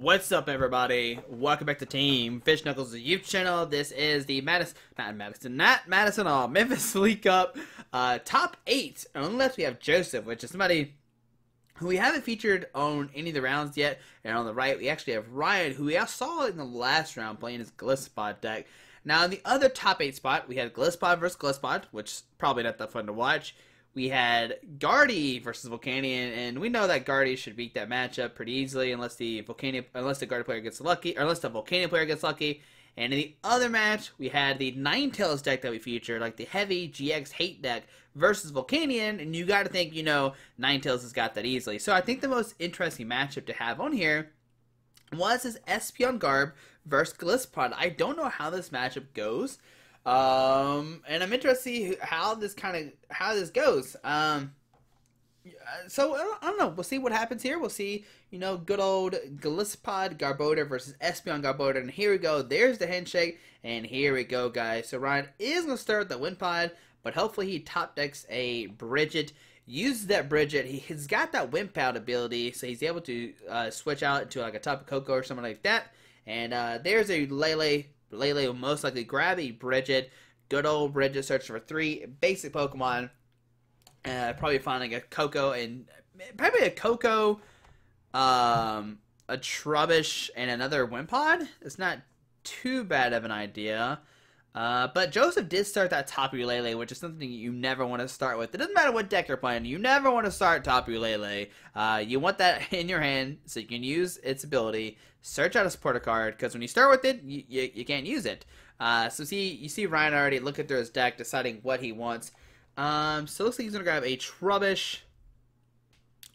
What's up, everybody? Welcome back to Team Fish Knuckles YouTube channel. This is the Memphis League Cup top 8. And on the left we have Joseph, which is somebody who we haven't featured on any of the rounds yet. And on the right we actually have Ryan, who we saw in the last round playing his Golisopod deck. Now in the other top 8 spot we had Golisopod versus Golisopod, which is probably not that fun to watch. We had Gardy versus Volcanion, and we know that Gardy should beat that matchup pretty easily unless the Gardy player gets lucky, or unless the Volcanion player gets lucky. And in the other match, we had the Ninetales deck that we featured, like the heavy GX hate deck versus Volcanion, and you got to think, Ninetales has got that easily. So I think the most interesting matchup to have on here was this Espeon Garb versus Golisopod. I don't know how this matchup goes. And I'm interested to see how this goes. So I don't know. We'll see what happens here. We'll see, good old Golisopod Garbodor versus Espeon Garbodor. And here we go. There's the handshake. And here we go, guys. So Ryan is going to start with the Wimpod, but hopefully he top decks a Bridget. Uses that Bridget. He's got that Wimp Out ability, so he's able to switch out into like a Tapu Koko or something like that. And there's a Lele. Lele will most likely grab a Bridget. Good old Bridget searching for 3 basic Pokemon. Probably finding a Koko and probably a Koko, a Trubbish, and another Wimpod. It's not too bad of an idea. But Joseph did start that Tapu Lele, which is something you never want to start with. It doesn't matter what deck you're playing. You never want to start Tapu Lele. You want that in your hand so you can use its ability. Search out a supporter card, because when you start with it, you can't use it. So you see Ryan already looking through his deck, deciding what he wants. So it looks like he's going to grab a Trubbish.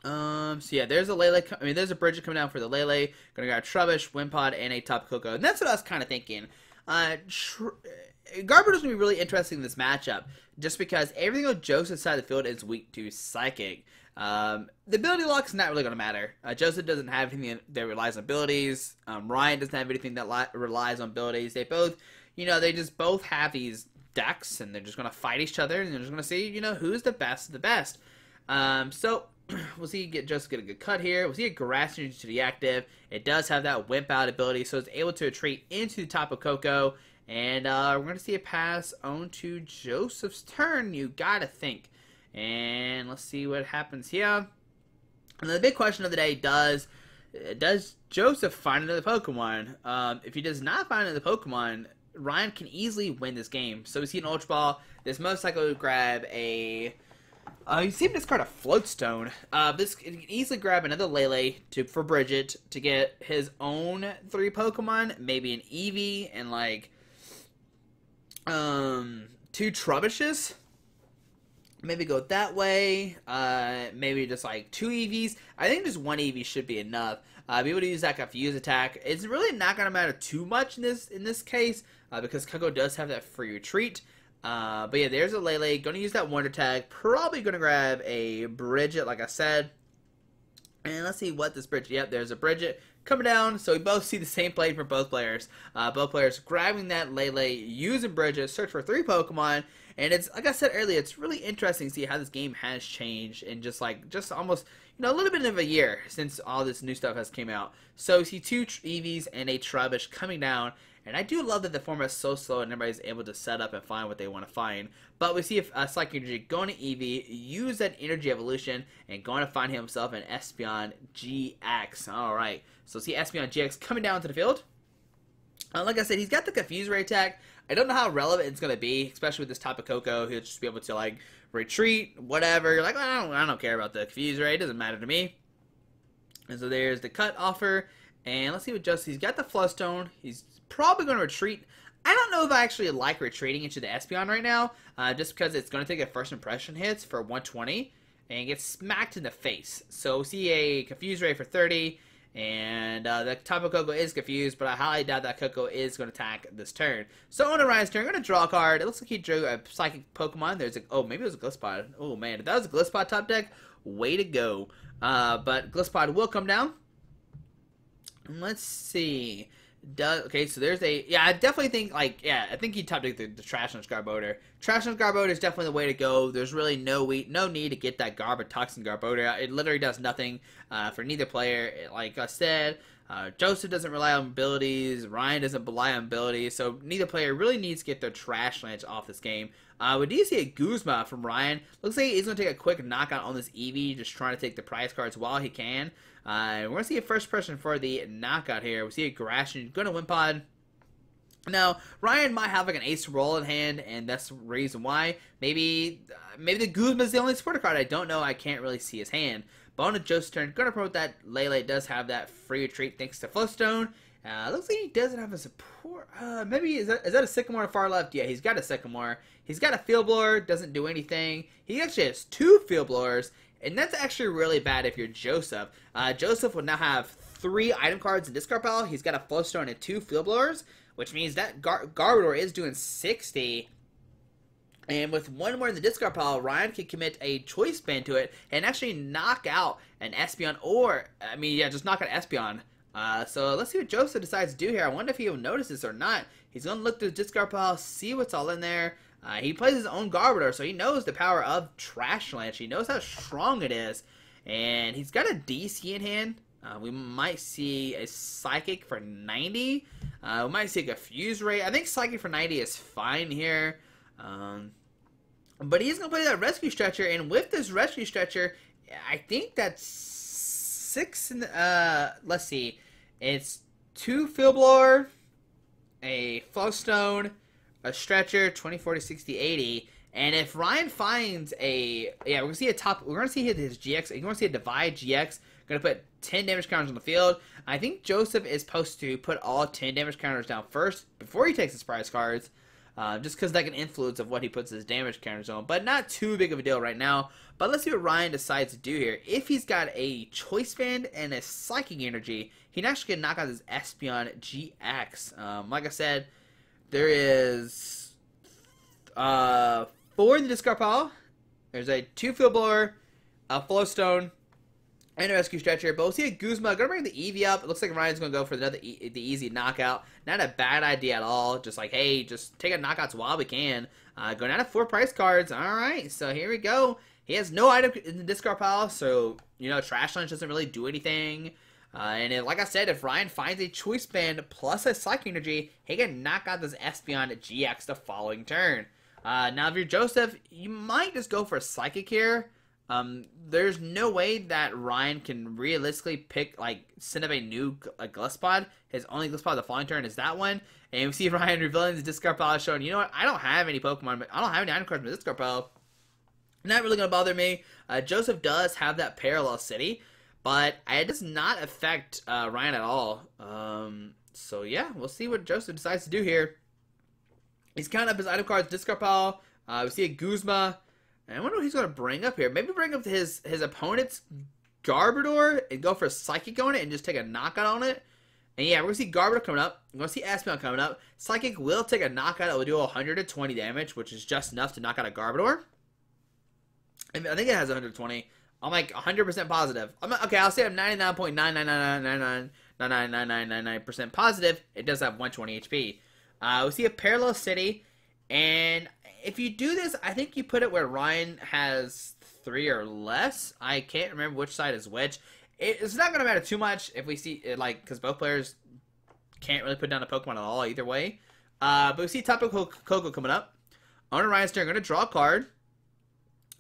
So yeah, there's a Lele. There's a Bridget coming down for the Lele. Going to grab Trubbish, Wimpod, and a Tapu Koko. And that's what I was kind of thinking. Garbodor is going to be really interesting in this matchup, just because everything on Joseph's side of the field is weak to Psychic. The ability lock is not really going to matter. Joseph doesn't have anything that relies on abilities. Ryan doesn't have anything that relies on abilities. They both, they just both have these decks, and they're just going to fight each other, and they're just going to see, who's the best of the best. So we'll see Joseph get a good cut here. We'll see a Grass Energy to the active. It does have that Wimp Out ability, so it's able to retreat into the Tapu Koko. And we're going to see a pass on to Joseph's turn, you got to think. And let's see what happens here. And the big question of the day, does Joseph find another Pokemon? If he does not find another Pokemon, Ryan can easily win this game. So we see an Ultra Ball. This most likely would grab a... you see him discard a Floatstone. This can easily grab another Lele for Bridget to get his own 3 Pokemon. Maybe an Eevee and like 2 Trubbishes. Maybe go that way. Maybe just like 2 EVs. I think just 1 EV should be enough. Be able to use that Confuse attack. It's really not going to matter too much in this case, because Koko does have that free retreat. But yeah, there's a Lele. Going to use that Wonder Tag. Probably going to grab a Bridget, like I said. And let's see what this Bridget... Yep, there's a Bridget coming down. So we both see the same play for both players. Both players grabbing that Lele, using Bridget, search for 3 Pokemon. And it's, like I said earlier, it's really interesting to see how this game has changed in just almost, a little bit of a year since all this new stuff has came out. So we see 2 EVs and a Trubbish coming down. And I do love that the format is so slow and everybody's able to set up and find what they want to find. But we see if Psychic Energy going to Eevee, use that Energy Evolution, and going to find himself an Espeon GX. Alright, so see Espeon GX coming down to the field. Like I said, he's got the Confuse Ray attack. I don't know how relevant it's going to be, especially with this Tapu Koko. He'll just be able to, like, retreat, whatever. You're like, I don't care about the Confuse Ray. It doesn't matter to me. And so there's the cut offer. And let's see what He's got the Floatstone. He's probably going to retreat. I don't know if I actually like retreating into the Espeon right now, just because it's going to take a first impression hits for 120 and get smacked in the face. So we see a Confuse Ray for 30. And the Tapu Koko is confused, but I highly doubt that Koko is going to attack this turn. So on to Ryan's turn, I'm going to draw a card. It looks like he drew a Psychic Pokemon. There's maybe it was a Golisopod. Oh man, if that was a Golisopod top deck, way to go. But Golisopod will come down. And let's see. Okay, so there's a... Yeah, I definitely think, I think he top decked the Trash Lunch Garbodor. Trash Lunch Garbodor is definitely the way to go. There's really no need to get that Toxin Garbodor. It literally does nothing for neither player. Like I said, Joseph doesn't rely on abilities. Ryan doesn't rely on abilities. So neither player really needs to get their trash lance off this game. We do see a Guzma from Ryan. Looks like he's going to take a quick knockout on this Eevee, just trying to take the prize cards while he can. We're going to see a first person for the knockout here. We see a Grashin going to Wimpod. Now, Ryan might have like an ace roll in hand, and that's the reason why. Maybe the Guzma is the only supporter card. I don't know. I can't really see his hand. But on to Joseph's turn, going to promote that Lele does have that free retreat thanks to Flowstone. Looks like he doesn't have a support. Maybe, is that a Sycamore on the far left? Yeah, he's got a Sycamore. He's got a Field Blower, doesn't do anything. He actually has 2 Field Blowers, and that's actually really bad if you're Joseph. Joseph will now have 3 item cards in discard pile. He's got a Flowstone and 2 Field Blowers, which means that Garbodor is doing 60. And with 1 more in the discard pile, Ryan can commit a choice band to it and actually knock out an Espeon or, just knock out Espeon. So let's see what Joseph decides to do here. I wonder if he'll notice this or not. He's going to look through the discard pile, see what's all in there. He plays his own Garbodor, so he knows the power of Trash Lance. He knows how strong it is. And he's got a DC in hand. We might see a Psychic for 90. We might see a Fuse Ray. I think Psychic for 90 is fine here. But he's going to play that Rescue Stretcher. And with this Rescue Stretcher, I think that's 6 in the, let's see. It's 2 Field Blower, a Flowstone, a Stretcher, 20, 40, 60, 80. And if Ryan finds we're going to see his GX. You're going to see a Divide GX. Going to put 10 damage counters on the field. I think Joseph is supposed to put all 10 damage counters down first before he takes his prize cards. Just because that can influence of what he puts his damage counters on. But not too big of a deal right now. But let's see what Ryan decides to do here. If he's got a Choice Band and a Psychic Energy, he can actually knock out his Espeon GX. Like I said, there is 4 in the discard pile. There's a 2 Field Blower, a Flowstone, and a Rescue Stretcher. But we'll see a Guzma. Gonna bring the Eevee up. It looks like Ryan's gonna go for the easy knockout. Not a bad idea at all. Just like, hey, just take a knockouts while we can. Going out of 4 prize cards. Alright, so here we go. He has no item in the discard pile, so, Trash Lunch doesn't really do anything. Like I said, if Ryan finds a Choice Band plus a Psychic Energy, he can knock out this Espeon GX the following turn. Now, if you're Joseph, you might just go for a Psychic here. There's no way that Ryan can realistically send up a new Golisopod. His only Golisopod the following turn is that one. And we see Ryan revealing his discard pile, showing, you know what, I don't have any Pokemon, I don't have any item cards in the discard pile. Not really going to bother me. Joseph does have that Parallel City, but it does not affect Ryan at all. So yeah, we'll see what Joseph decides to do here. He's counting up his item cards, discard pile. We see a Guzma. And I wonder what he's going to bring up here. Maybe bring up his opponent's Garbodor and go for a Psychic on it and just take a knockout on it. And yeah, we're going to see Garbodor coming up. We're going to see Espeon coming up. Psychic will take a knockout. It will do 120 damage, which is just enough to knock out a Garbodor. And I think it has 120. I'm like 100% positive. Okay, I'll say I'm 99.999999999% positive. It does have 120 HP. We see a Parallel City. And if you do this, I think you put it where Ryan has 3 or less. I can't remember which side is which. It's not going to matter too much if we see, because both players can't really put down a Pokemon at all either way. But we see Tapu Koko coming up. On Ryan's turn, going to draw a card.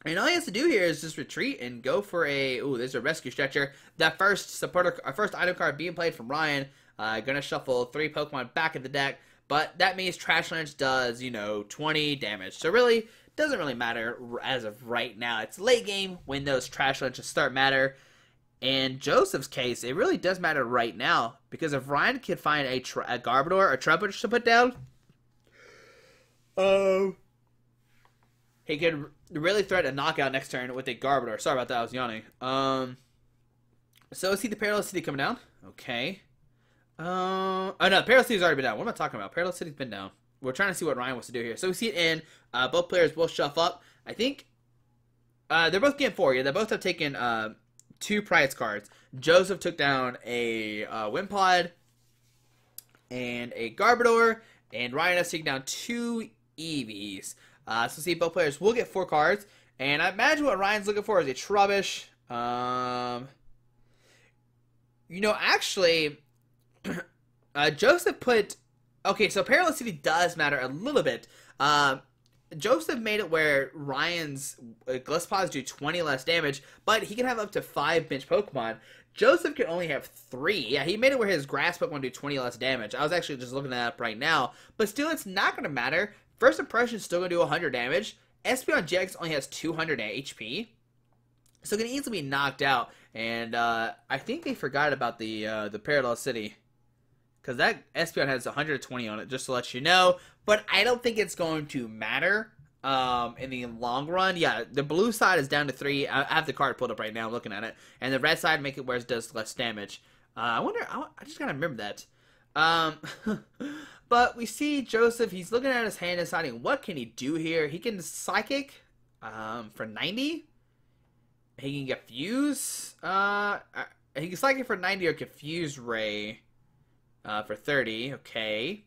And all he has to do here is just retreat and go for a, there's a Rescue Stretcher. That first item card being played from Ryan. Going to shuffle 3 Pokemon back in the deck. But that means Trash Lance does, 20 damage. So really, doesn't really matter as of right now. It's late game when those Trash Lances start matter. In Joseph's case, it really does matter right now. Because if Ryan can find a Garbodor or Trubbish to put down, he could really threaten a knockout next turn with a Garbodor. Sorry about that, I was yawning. So let's see the Parallel City coming down. Okay. Oh no, Parallel City's already been down. What am I talking about? Parallel City's been down. We're trying to see what Ryan wants to do here. So we see it in. Both players will shuffle up. I think they're both getting 4. Yeah, they both have taken 2 prize cards. Joseph took down a Wimpod and a Garbodor, and Ryan has taken down 2 Eevees. So see, both players will get 4 cards, and I imagine what Ryan's looking for is a Trubbish. Actually, Joseph put... Okay, so Paralyticity does matter a little bit. Joseph made it where Ryan's Glissopods do 20 less damage, but he can have up to 5 bench Pokemon. Joseph can only have 3. Yeah, he made it where his grass Pokemon do 20 less damage. I was actually just looking that up right now. But still, it's not going to matter. First Impression is still going to do 100 damage. Espeon GX only has 200 HP. So it can easily be knocked out. And I think they forgot about the Parallel City. Because that Espeon has 120 on it, just to let you know. But I don't think it's going to matter in the long run. Yeah, the blue side is down to 3. I have the card pulled up right now. I'm looking at it. And the red side make it where it does less damage. I wonder... I just gotta remember that. But we see Joseph. He's looking at his hand, deciding what can he do here. He can Psychic for 90. He can get Fuse. He can Psychic for 90 or Confuse Ray for 30. Okay.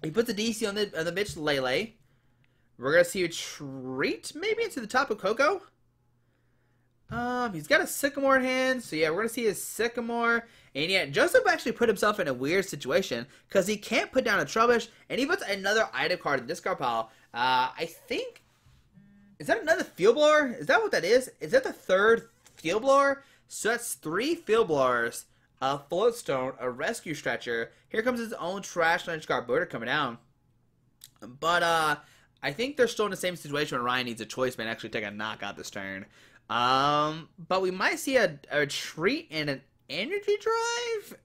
He puts a DC on the Mitch Lele. We're going to see a Treat maybe into the top of Coco. He's got a Sycamore in hand. So yeah, we're going to see his Sycamore. And yeah, Joseph actually put himself in a weird situation because he can't put down a Trubbish. And he puts another item card in the discard pile. I think... Is that another Field Blower? Is that what that is? Is that the third Field Blower? So that's 3 Field Blowers, a Floatstone, a Rescue Stretcher. Here comes his own Trash Lunch Garbodor coming down. But I think they're still in the same situation when Ryan needs a Choice Man actually take a knockout this turn. But we might see a Treat and an Energy Drive.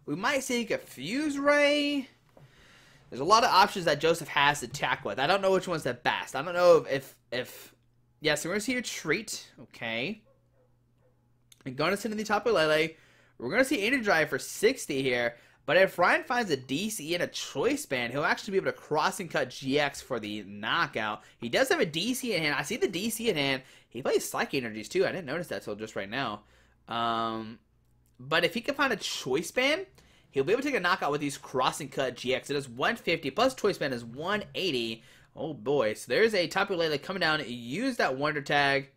We might see a Confuse Ray. There's a lot of options that Joseph has to attack with. I don't know which one's the best. I don't know if yeah, so we're going to see a Treat. Okay. We're going to send in the Tapu Lele. We're going to see Energy Drive for 60 here. But if Ryan finds a DC and a Choice Band, he'll actually be able to cross and cut GX for the knockout. He does have a DC in hand. I see the DC in hand. He plays Psychic Energies too. I didn't notice that till just right now. But if he can find a Choice Band, he'll be able to take a knockout with these cross and cut GX. It is 150 plus Choice Band is 180. Oh boy. So there's a Tapu Lele coming down. Use that Wonder Tag.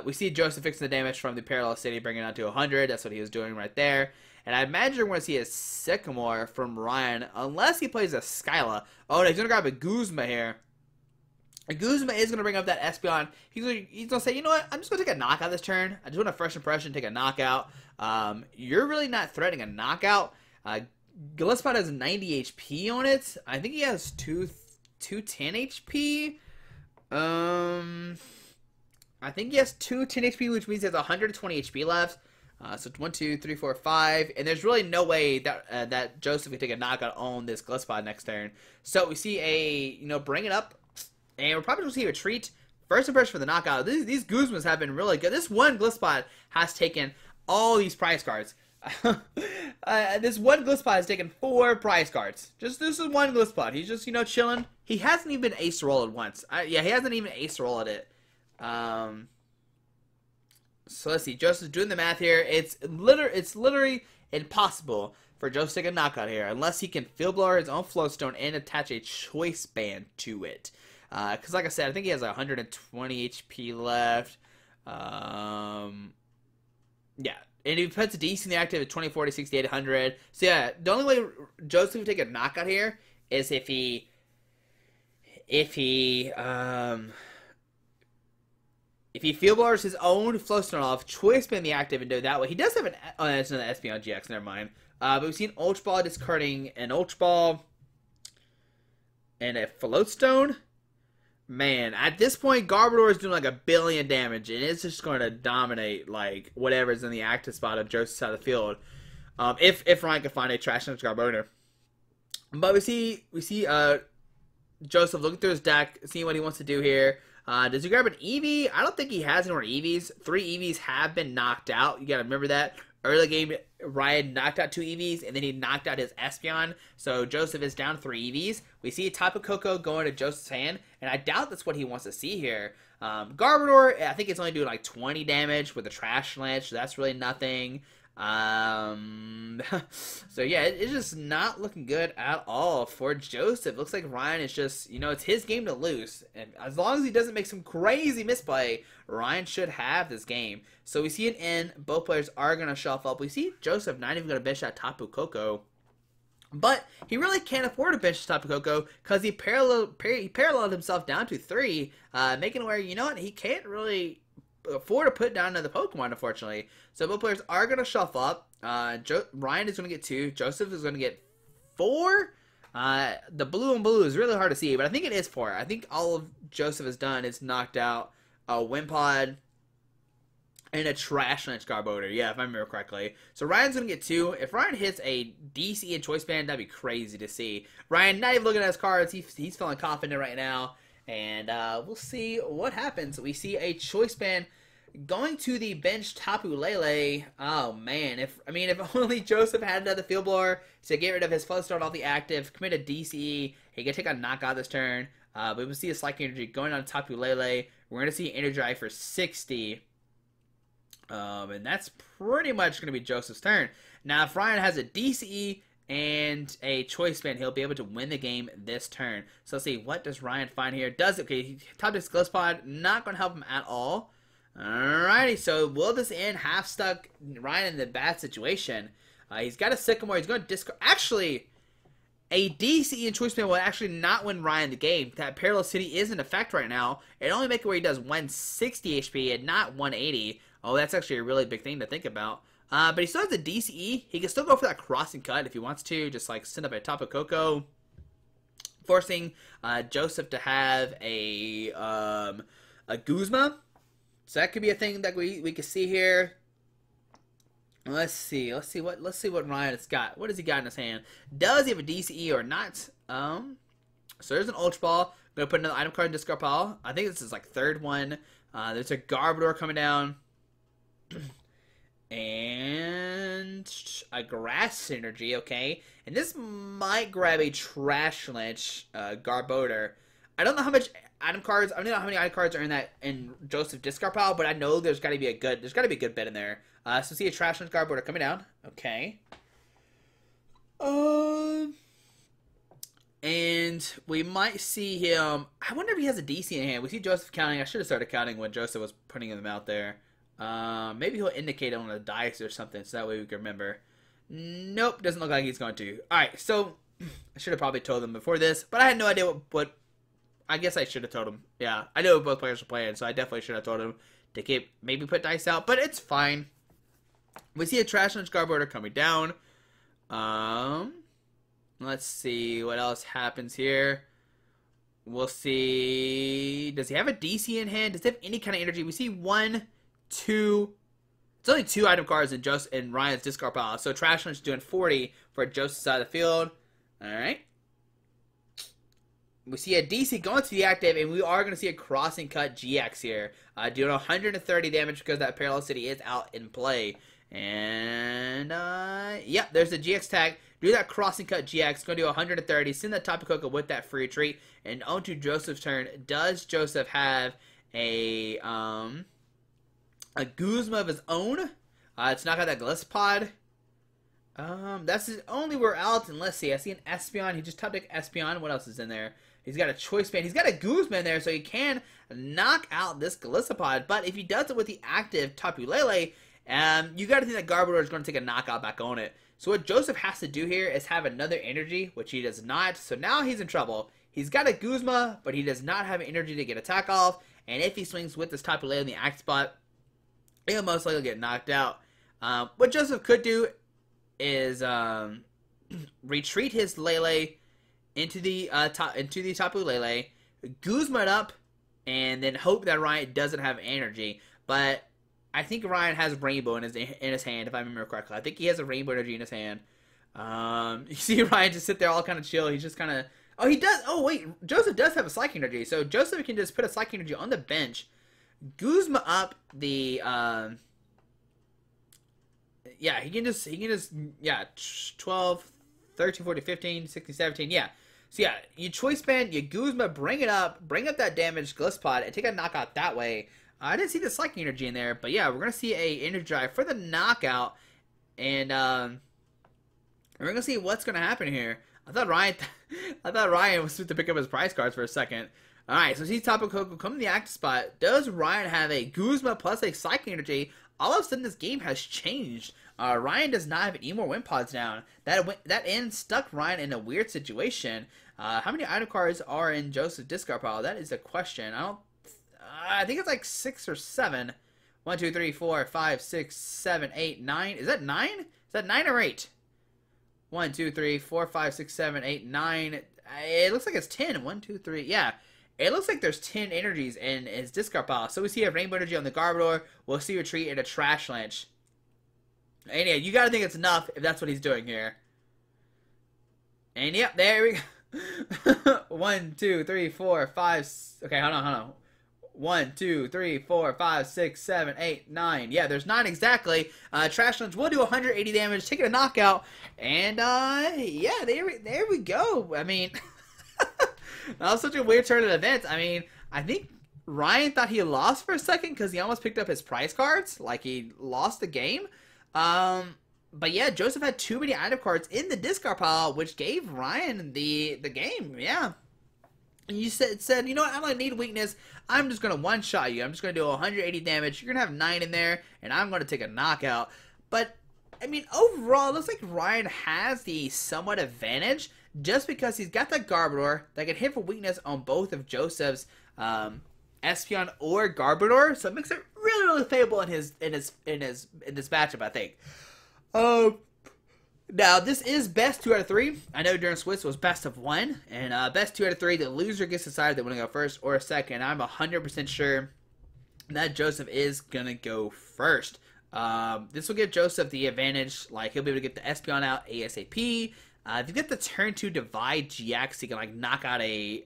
We see Joseph fixing the damage from the Parallel City, bringing it down to 100. That's what he was doing right there. And I imagine we're going to see a Sycamore from Ryan, unless he plays a Skyla. Oh, no, he's going to grab a Guzma here. A Guzma is going to bring up that Espeon. He's going to say, you know what, I'm just going to take a knockout this turn. I just want a Fresh Impression, take a knockout. You're really not threatening a knockout. Golisopod has 90 HP on it. I think he has 210 HP. I think he has 210 HP, which means he has 120 HP left. So 1, 2, 3, 4, 5, and there's really no way that that Joseph can take a knockout on this Golisopod next turn. So we see a bring it up, and we're probably going to see a Treat. First Impression for the knockout. These Guzmas have been really good. This one Golisopod has taken all these prize cards. This one Golisopod has taken 4 prize cards. This is one Golisopod. He's just chilling. He hasn't even ace rolled once. Yeah, he hasn't even ace rolled it. So let's see. Joseph's doing the math here. It's literally impossible for Joseph to take a knockout here unless he can Field Blower his own Floatstone and attach a Choice Band to it. Because like I said, I think he has 120 HP left. Yeah. And he puts a DC in the active at 2040, 6800. So yeah, the only way Joseph would take a knockout here is if he Field Blowers his own Floatstone off, Choice Band the active, and do it that way. He does have an... Oh, that's another Espeon GX, never mind. But we've seen Ultra Ball discarding an Ultra Ball and a Floatstone. Man, at this point, Garbodor is doing like 1 billion damage, and it's just going to dominate like whatever's in the active spot of Joseph's side of the field. If Ryan can find a Trash Lunch Garbodor. But we see Joseph looking through his deck, seeing what he wants to do here. Does he grab an Eevee? I don't think he has any more Eevees. 3 Eevees have been knocked out. You gotta remember that. Early game, Ryan knocked out 2 Eevees, and then he knocked out his Espeon. So Joseph is down 3 Eevees. We see a Tapu Koko going to Joseph's hand, and I doubt that's what he wants to see here. Garbodor, I think it's only doing like 20 damage with a Trash Lynch, so that's really nothing. So yeah, it's just not looking good at all for Joseph. Looks like Ryan is just, it's his game to lose. And as long as he doesn't make some crazy misplay, Ryan should have this game. So we see an in. Both players are going to shuffle up. We see Joseph not even going to bench that Tapu Koko. But he really can't afford to bench Tapu Koko because he paralleled himself down to 3, making it where, he can't really afford to put down another Pokemon, unfortunately. So both players are going to shuffle up. Ryan is going to get 2. Joseph is going to get 4. The blue and blue is really hard to see, but I think it is 4. I think all of Joseph has done is knocked out a Wimpod and a Trash Lynch Garbodor. Yeah, if I remember correctly. So Ryan's going to get 2. If Ryan hits a DC and Choice Band, that'd be crazy to see. Ryan, not even looking at his cards. He's feeling confident right now. And we'll see what happens. We see a Choice Band going to the bench Tapu Lele. Oh, man. If only Joseph had another Field Blower to get rid of his Fuzz Start off the active, commit a DCE. He can take a knockout this turn. But we'll see a Psychic Energy going on Tapu Lele. We're going to see Energize for 60. And that's pretty much going to be Joseph's turn. Now, if Ryan has a DCE and a Choice Band, he'll be able to win the game this turn. So let's see, what does Ryan find here? Okay, he top this Golisopod, not going to help him at all. Alrighty, so will this end half stuck Ryan in the bad situation? He's got a Sycamore, he's going to discard. Actually, a DC and Choice Band will actually not win Ryan the game. That Parallel City is in effect right now. It only makes it where he does 160 HP and not 180. Oh, that's actually a really big thing to think about. But he still has a DCE. He can still go for that crossing cut if he wants to. Just like send up a Tapu Koko, forcing Joseph to have a Guzma. So that could be a thing that we can see here. Let's see what Ryan has got. What does he got in his hand? Does he have a DCE or not? So there's an Ultra Ball. I'm gonna put another item card in discard pile. I think this is like third one. There's a Garbodor coming down. And a Grass Synergy, okay. And this might grab a Trash Lynch Garbodor. I don't know how much item cards. I don't know how many item cards are in Joseph discard pile, but I know there's got to be a good bit in there. So see a Trash Lynch Garbodor coming down. Okay. And we might see him. I wonder if he has a DC in hand. We see Joseph counting. I should have started counting when Joseph was putting them out there. Maybe he'll indicate it on the dice or something, so that way we can remember. Nope, doesn't look like he's going to. Alright, so I should have probably told them before this, but I had no idea what I guess I should have told him. Yeah, I know what both players were playing, so I definitely should have told him to maybe put dice out, but it's fine. We see a Trash Lynch Garbodor coming down. Let's see what else happens here. We'll see. Does he have a DC in hand? Does he have any kind of energy? We see 1, 2. It's only 2 item cards in Ryan's discard pile. So Trash Lynch is doing 40 for Joseph's side of the field. Alright. We see a DC going to the active, and we are going to see a Crossing Cut GX here. Doing 130 damage because that Parallel City is out in play. And, yeah, there's the GX tag. Do that Crossing Cut GX. Going to do 130. Send that Tapu Koko with that free treat. And on to Joseph's turn. Does Joseph have a Guzma of his own? It's not got that Golisopod. That's his only we're out. And let's see. I see an Espeon. He just top deck Espeon. What else is in there? He's got a Choice Band. He's got a Guzma in there, so he can knock out this Golisopod. But if he does it with the active Tapu Lele, you got to think that Garbodor is going to take a knockout back on it. So what Joseph has to do here is have another energy, which he does not. So now he's in trouble. He's got a Guzma, but he does not have energy to get attack off. And if he swings with this Tapu Lele in the act spot, he'll most likely get knocked out. What Joseph could do is retreat his Lele into the Tapu Lele, Guzma it up, and then hope that Ryan doesn't have energy. But I think Ryan has Rainbow in his hand, if I remember correctly. I think he has a Rainbow energy in his hand. You see Ryan just sit there all kind of chill. He's just kind of... Oh, he does... Oh, wait. Joseph does have a Psychic Energy. So Joseph can just put a Psychic Energy on the bench, Guzma up the... Yeah, he can just... Yeah, 12, 13, 14, 15, 16, 17. Yeah. So, yeah, you Choice Band, you Guzma, bring up that damaged Golisopod, and take a knockout that way. I didn't see the Psychic Energy in there, but yeah, we're going to see a Energize for the knockout. And we're gonna see what's gonna happen here. I thought Ryan was supposed to pick up his prize cards for a second. Alright, so he's Tapu Koko. Come to the active spot. Does Ryan have a Guzma plus a Psychic Energy? All of a sudden, this game has changed. Ryan does not have any more Wind Pods down. That end stuck Ryan in a weird situation. How many item cards are in Joseph's discard pile? That is the question. I think it's like 6 or 7. 1, 2, 3, 4, 5, 6, 7, 8, 9. Is that 9? Is that 9 or 8? 1, 2, 3, 4, 5, 6, 7, 8, 9. It looks like it's 10. 1, 2, 3. Yeah. It looks like there's 10 energies in his discard pile. So we see a Rainbow Energy on the Garbodor. We'll see Retreat and a Trash Lynch. And yeah, you gotta think it's enough if that's what he's doing here. And yep, there we go. 1, 2, 3, 4, 5. Okay, hold on. 1, 2, 3, 4, 5, 6, 7, 8, 9. Yeah, there's 9 exactly. Trash Lynch will do 180 damage, taking a knockout. And yeah, there we go. I mean, that was such a weird turn of events. I mean, I think Ryan thought he lost for a second because he almost picked up his prize cards, like he lost the game. But yeah, Joseph had too many item cards in the discard pile, which gave Ryan the game. Yeah. And you said, you know what, I don't need weakness. I'm just going to one-shot you. I'm just going to do 180 damage. You're going to have 9 in there, and I'm going to take a knockout. But, I mean, overall, it looks like Ryan has the somewhat advantage just because he's got that Garbodor that can hit for weakness on both of Joseph's Espeon or Garbodor. So it makes it really, really favorable in this matchup, I think. Now, this is best 2 out of 3. I know during Swiss it was best of 1. And best 2 out of 3, the loser gets decided they want to go first or second. I'm 100% sure that Joseph is going to go first. This will give Joseph the advantage. Like, he'll be able to get the Espeon out ASAP. If you get the turn 2 Divide GX, he can, like, knock out a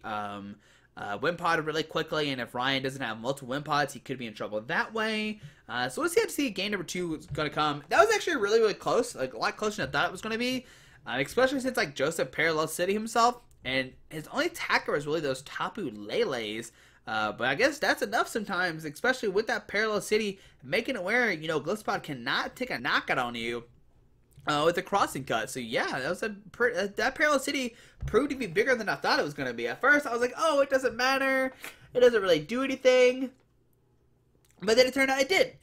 Wind Pod really quickly. And if Ryan doesn't have multiple Wind Pods, he could be in trouble that way. So we'll see how to see game number 2 is going to come. That was actually really, really close. Like, a lot closer than I thought it was going to be. Especially since, like, Joseph Parallel City himself. And his only attacker is really those Tapu Lele's. But I guess that's enough sometimes, especially with that Parallel City, making it where, you know, Golisopod cannot take a knockout on you with a crossing cut. So yeah, that was that Parallel City proved to be bigger than I thought it was going to be. At first, I was like, oh, it doesn't matter. It doesn't really do anything. But then it turned out it did.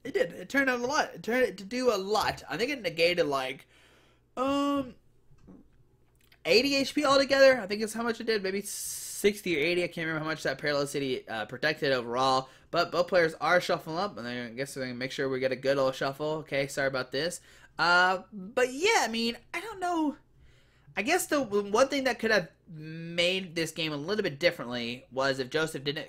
It turned out a lot. It turned out to do a lot. I think it negated like 80 HP altogether. I think is how much it did. Maybe 60 or 80. I can't remember how much that Parallel City protected overall. But both players are shuffling up, and I guess we're gonna make sure we get a good old shuffle. Okay, sorry about this. But yeah, I mean, I don't know. I guess the one thing that could have made this game a little bit differently was if Joseph didn't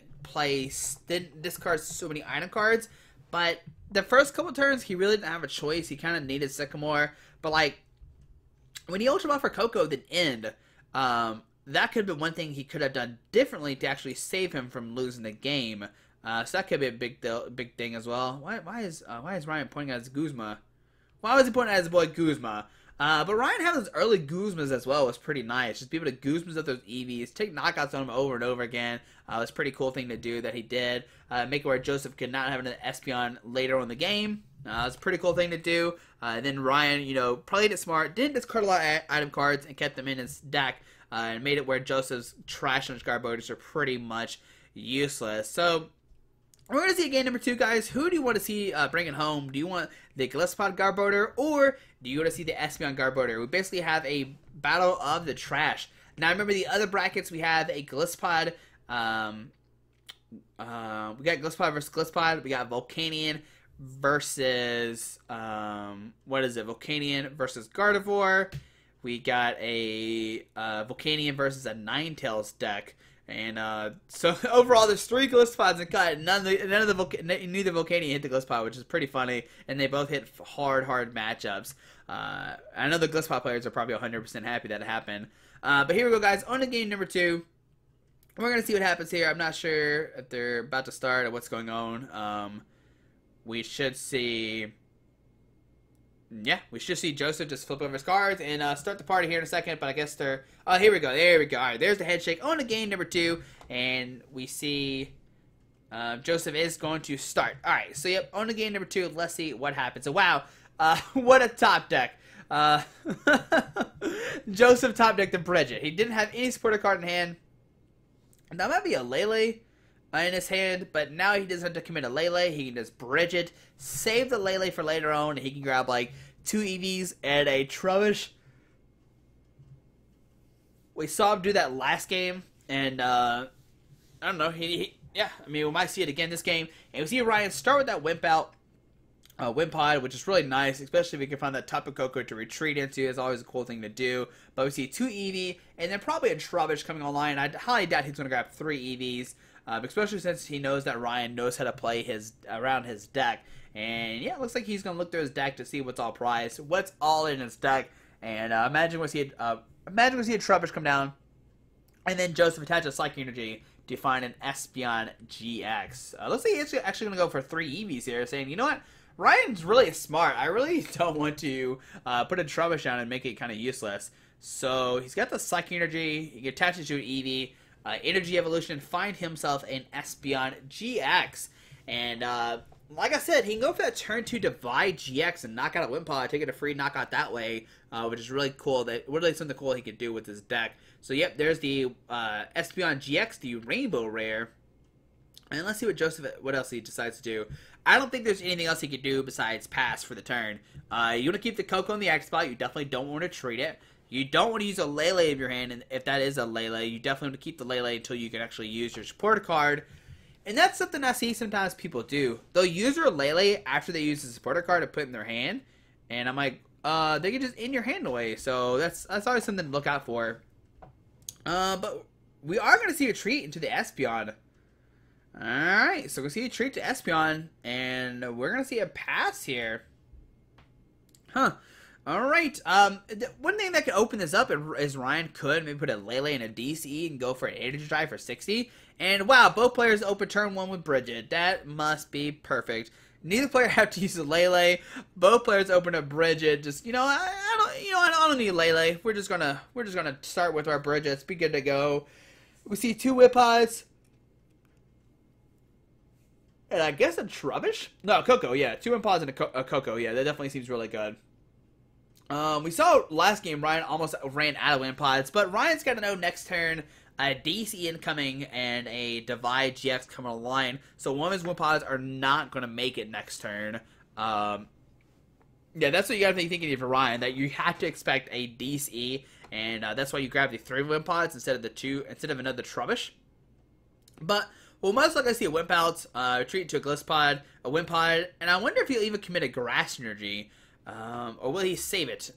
discard so many item cards. But the first couple turns, he really didn't have a choice. He kind of needed Sycamore. But like, when he ultra ball for Coco then end, that could have been one thing he could have done differently to actually save him from losing the game. So that could be a big thing as well. Why is Ryan pointing at his Guzma? Why was he pointing at his boy Guzma? But Ryan having those early Guzmas as well was pretty nice. Just be able to Guzmas up those EVs, take knockouts on him over and over again. It was a pretty cool thing to do that he did. Make it where Joseph could not have an Espeon later on in the game. It was a pretty cool thing to do. Then Ryan, you know, played it smart, didn't discard a lot of item cards, and kept them in his deck. And made it where Joseph's Trash Lynch Garbodors are pretty much useless. So we're going to see game number 2, guys. Who do you want to see bring it home? Do you want the Golisopod Garbodor, or do you want to see the Espeon Garbodor? We basically have a battle of the trash. Now, remember the other brackets, we have a Golisopod. We got Golisopod versus Golisopod. We got Volcanion versus, Volcanion versus Gardevoir. We got a Volcanion versus a Ninetales deck. And so overall, there's 3 Golisopods in cut. Neither Volcanion hit the Golisopod, which is pretty funny. And they both hit hard matchups. I know the Golisopod players are probably 100% happy that it happened. But here we go, guys. On to game number 2. We're going to see what happens here. I'm not sure if they're about to start or what's going on. We should see... Yeah, we should see Joseph just flip over his cards and start the party here in a second, but I guess they're... Oh, here we go. There we go. All right, there's the head shake on to game number 2, and we see Joseph is going to start. All right, so yep, on to game number 2. Let's see what happens. So, wow, What a top deck. Joseph top decked the Bridget. He didn't have any supporter card in hand. That might be a Lele in his hand, but now he doesn't have to commit a Lele. He can just Bridget, save the Lele for later on. He can grab like 2 EVs and a Trubbish. We saw him do that last game, and I don't know. Yeah, I mean, we might see it again this game. And we see Ryan start with that Wimp out. Wimpod, which is really nice, especially if we can find that Tapu Koko to retreat into. It's always a cool thing to do. But we see 2 Eevee, and then probably a Trubbish coming online. I highly doubt he's going to grab 3 EVs, especially since he knows that Ryan knows how to play around his deck. And yeah, it looks like he's going to look through his deck to see what's all prized, what's all in his deck. And imagine we see a Trubbish come down, and then Joseph attaches Psychic Energy to find an Espeon GX. Looks like he's actually going to go for 3 EVs here, saying, you know what? Ryan's really smart. I really don't want to put a Trubbish down and make it kind of useless. So he's got the Psychic Energy. He can attach it to an Eevee. Energy Evolution. Find himself an Espeon GX. And like I said, he can go for that turn 2 Divide GX and knock out a Wimpod. Take it a free knockout that way, which is really cool. Really something cool he could do with his deck. So yep, there's the Espeon GX, the Rainbow Rare. And let's see what else he decides to do. I don't think there's anything else he could do besides pass for the turn. You want to keep the Koko in the X spot. You definitely don't want to treat it. You don't want to use a Lele in your hand, and if that is a Lele, you definitely want to keep the Lele until you can actually use your supporter card. And that's something I see sometimes people do. They'll use their Lele after they use the supporter card to put in their hand, and I'm like, they can just end your hand away. So that's always something to look out for. But we are going to see a treat into the Espeon. Alright, so we're going to see a treat to Espeon, and we're going to see a pass here. Huh. Alright, one thing that could open this up is Ryan could maybe put a Lele and a DC and go for an Energy Drive for 60. And wow, both players open turn 1 with Bridget. That must be perfect. Neither player have to use a Lele. Both players open a Bridget. Just, I don't need a Lele. We're just gonna start with our Bridgets. Be good to go. We see 2 Whippods. And I guess a Trubbish? No, Koko, yeah. 2 Impods and a Koko, yeah. That definitely seems really good. We saw last game Ryan almost ran out of Impods, but Ryan's got to know next turn a DC incoming and a Divide GX coming online. So one of his Impods are not going to make it next turn. Yeah, that's what you got to be thinking for Ryan, that you have to expect a DC, and that's why you grab the 3 Impods instead of another Trubbish. But we'll most likely see a Wimp out, retreat to a Golisopod, a Wimpod, and I wonder if he'll even commit a Grass Energy, or will he save it?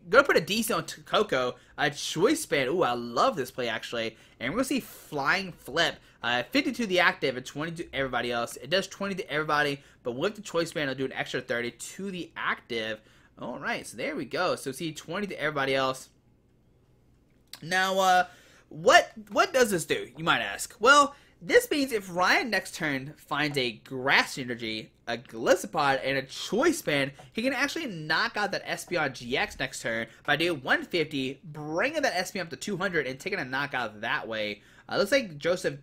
Gonna put a DC on Koko, a Choice Band. Ooh, I love this play actually. And we're gonna see Flying Flip, 50 to the active and 20 to everybody else. It does 20 to everybody, but with the Choice Band, it'll do an extra 30 to the active. All right, so there we go. So see 20 to everybody else. Now, what does this do? You might ask. Well, this means if Ryan next turn finds a Grass Energy, a Golisopod, and a Choice Band, he can actually knock out that Espeon GX next turn by doing 150, bringing that Espeon up to 200, and taking a knockout that way. Looks like Joseph,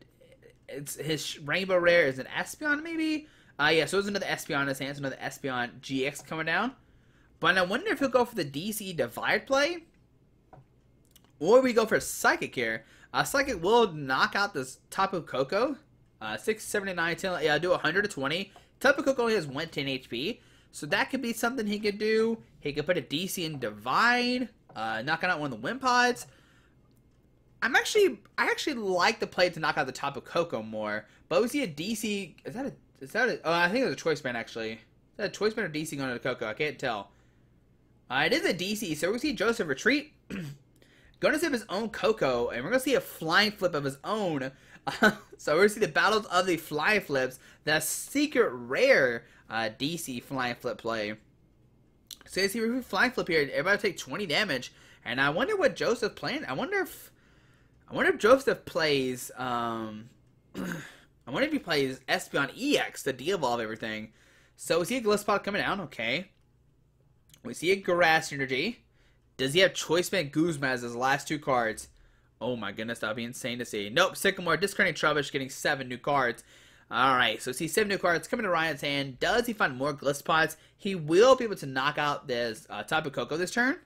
his Rainbow Rare is an Espeon maybe? Yeah, so there's another Espeon in his hands, another Espeon GX coming down. But I wonder if he'll go for the DC Divide play, or we go for Psychic here. Psychic will knock out this Tapu Koko. 679, 10, yeah, do 120. Tapu Koko only has 110 HP, so that could be something he could do. He could put a DC in Divide, knocking out one of the Wimpods. I actually like the play to knock out the Tapu Koko more, but we see a DC. Is that a? Oh, I think it's a Choice Band actually. Is that a Choice Band or DC going to the Koko? I can't tell. It is a DC, so we see Joseph retreat. Going to save his own Koko, and we're going to see a Flying Flip of his own. So we're going to see the battles of the Flying Flips. That secret rare DC Flying Flip play. So you see we Flying Flip here. Everybody take 20 damage. And I wonder what Joseph playing. I wonder if Joseph plays. I wonder if he plays Espeon EX to de-evolve everything. So we see a Golisopod coming down. Okay. We see a Grass Energy. Does he have Choice Band Guzma as his last 2 cards? Oh my goodness, that would be insane to see. Nope, Sycamore, discarding Trubbish, getting 7 new cards. Alright, so see 7 new cards coming to Ryan's hand. Does he find more Glissopods? He will be able to knock out this Tapu Koko this turn,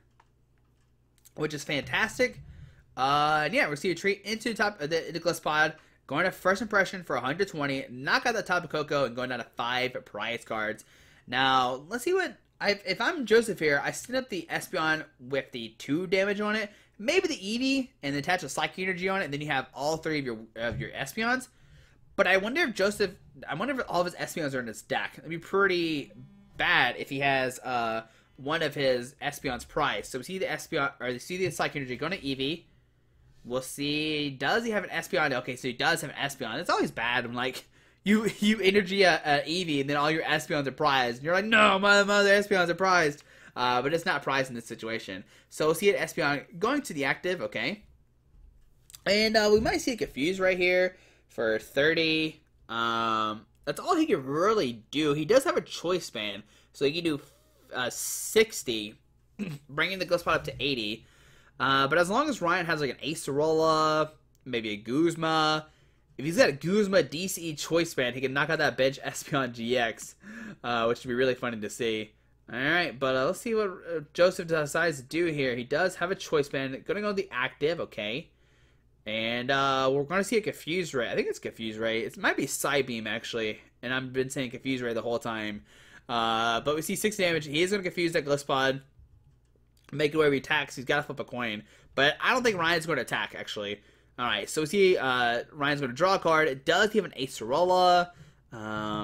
which is fantastic. Yeah, we're going to see a treat into the Glisspod. Going to first impression for 120. Knock out the Tapu Koko and going down to 5 prize cards. Now, let's see what... if I'm Joseph here, I set up the Espeon with the 2 damage on it. Maybe the Eevee and attach a Psychic Energy on it. And then you have all 3 of your Espeons. But I wonder if all of his Espeons are in his deck. It'd be pretty bad if he has one of his Espeons prized. So we see the Espeon, or we see the Psychic Energy going to Eevee. We'll see, does he have an Espeon? Okay, so he does have an Espeon. It's always bad when, like, you energy a Eevee and then all your Espeons are prized. And you're like, no, my other Espeons are prized. But it's not prized in this situation. So we'll see an Espeon going to the active, okay. And we might see a Confuse right here for 30. That's all he can really do. He does have a choice span, so he can do 60, bringing the Glisspod up to 80. But as long as Ryan has like an Acerola, maybe a Guzma, if he's got a Guzma DCE choice span, he can knock out that bench Espeon GX, which would be really funny to see. Alright, but let's see what Joseph decides to do here. He does have a choice span. Going to go to the active, okay. And we're going to see a Confuse Ray. I think it's Confuse Ray. It might be Psybeam, actually. And I've been saying Confuse Ray the whole time. But we see 6 damage. He is going to confuse that Glisspod. Make it where he attacks. He's got to flip a coin. But I don't think Ryan's going to attack, actually. Alright, so we see Ryan's going to draw a card. Does he have an Acerola?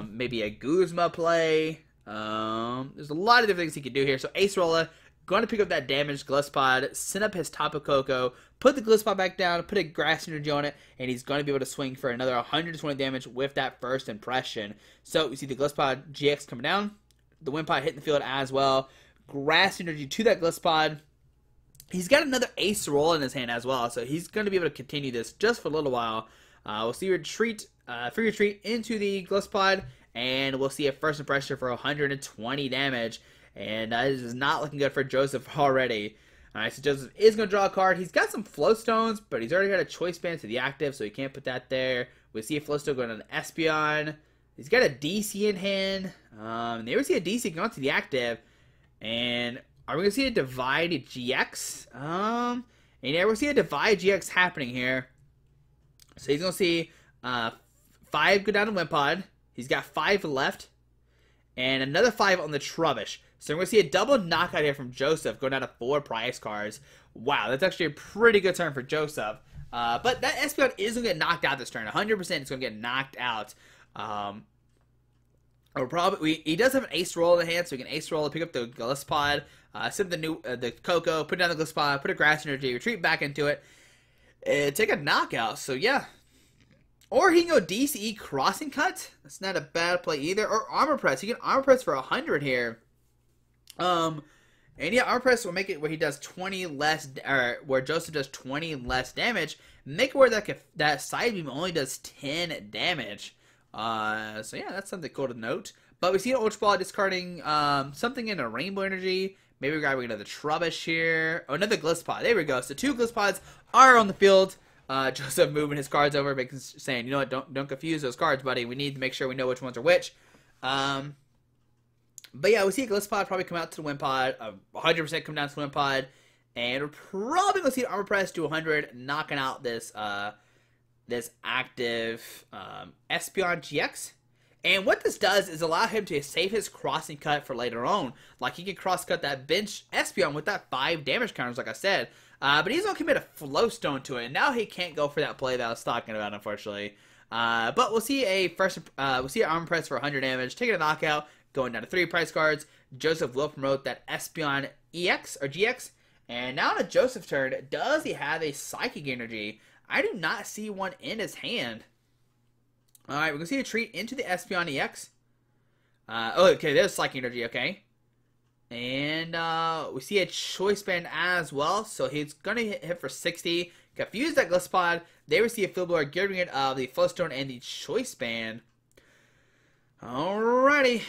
Maybe a Guzma play? There's a lot of different things he could do here. So Acerola, going to pick up that damaged Glisspod, send up his Tapu Koko, put the Glisspod back down, put a Grass Energy on it, and he's going to be able to swing for another 120 damage with that first impression. So we see the Glisspod GX coming down, the Wimpod hitting the field as well, Grass Energy to that Glisspod. He's got another Acerola in his hand as well, so he's going to be able to continue this just for a little while. We'll see free retreat into the Glisspod, and we'll see a first impression for 120 damage. And this is not looking good for Joseph already. Alright, so Joseph is going to draw a card. He's got some Flow Stones, but he's already got a Choice Band to the active, so he can't put that there. We see a Flow Stone going on an Espeon. He's got a DC in hand. There we see a DC going to the active. And are we going to see a Divide GX? And yeah, we'll see a Divide GX happening here. So he's going to see 5 go down to Wimpod. He's got 5 left. And another 5 on the Trubbish. So we're going to see a double knockout here from Joseph, going down to 4 prize cards. Wow, that's actually a pretty good turn for Joseph. But that Espeon is going to get knocked out this turn. 100% it's going to get knocked out. He does have an Acerola in the hand, so we can Acerola, pick up the Glisspod, send the Koko, put down the Glisspod, put a Grass Energy, retreat back into it, and take a knockout. So yeah. Or he can go DCE Crossing Cut. That's not a bad play either. Or Armor Press. He can Armor Press for 100 here. And yeah, Armor Press will make it where he does 20 less, or where Joseph does 20 less damage. Make it where that Side Beam only does 10 damage. So yeah, that's something cool to note. But we see an Ultra Ball discarding something in a Rainbow Energy. Maybe we're grabbing another Trubbish here. Oh, another Glisspod. There we go. So 2 Glisspods are on the field. Joseph moving his cards over, saying, you know what, don't confuse those cards, buddy. We need to make sure we know which ones are which. But yeah, we see a Glisspod probably come out to the Wimpod, 100% come down to the Wimpod, and we're probably going to see an Armor Press to 100, knocking out this this active Espeon GX. And what this does is allow him to save his Crossing Cut for later on. Like, he can cross-cut that bench Espeon with that 5 damage counters, like I said. But he's going to commit a Flow Stone to it, and now he can't go for that play that I was talking about, unfortunately. But we'll see we'll see an Armor Press for 100 damage, taking a knockout, going down to 3 prize cards. Joseph will promote that Espeon EX, or GX. And now on a Joseph turn, does he have a Psychic Energy? I do not see one in his hand. Alright, we're going to see a treat into the Espeon EX. Okay, there's Psychic Energy, okay. And we see a Choice Band as well, so he's going to hit for 60. Confuse that Glisspod. There we see a Field Blower getting rid of the Flow Stone and the Choice Band. Alrighty.